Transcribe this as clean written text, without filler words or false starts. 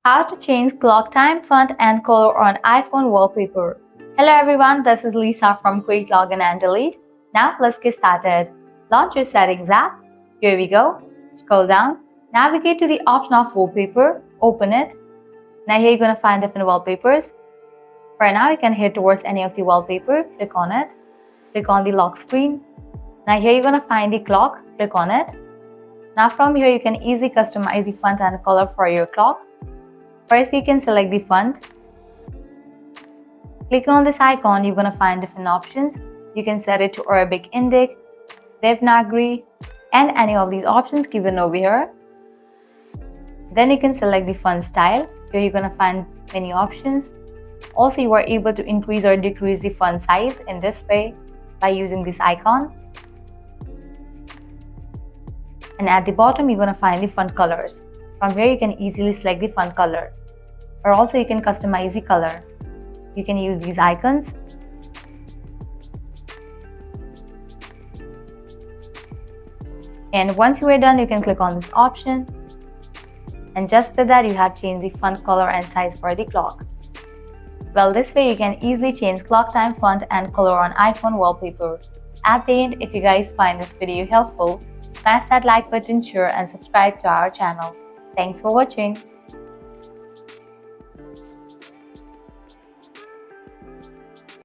How to change clock time, font, and color on iPhone wallpaper. Hello everyone, this is Lisa from Quick Login and Delete. Now let's get started. Launch your settings app. Here we go. Scroll down. Navigate to the option of wallpaper. Open it. Now here you're going to find different wallpapers. For now, you can head towards any of the wallpaper. Click on it. Click on the lock screen. Now here you're going to find the clock. Click on it. Now from here, you can easily customize the font and color for your clock. First, you can select the font. Click on this icon, you're going to find different options. You can set it to Arabic Indic, Devanagari, and any of these options given over here. Then you can select the font style. Here you're going to find many options. Also, you are able to increase or decrease the font size in this way by using this icon. And at the bottom, you're going to find the font colors. From here, you can easily select the font color. Or also you can customize the color. You can use these icons. And once you are done, you can click on this option. And just with that, you have changed the font color and size for the clock. Well, this way you can easily change clock time, font, and color on iPhone wallpaper. At the end, if you guys find this video helpful, smash that like button, share, and subscribe to our channel. Thanks for watching.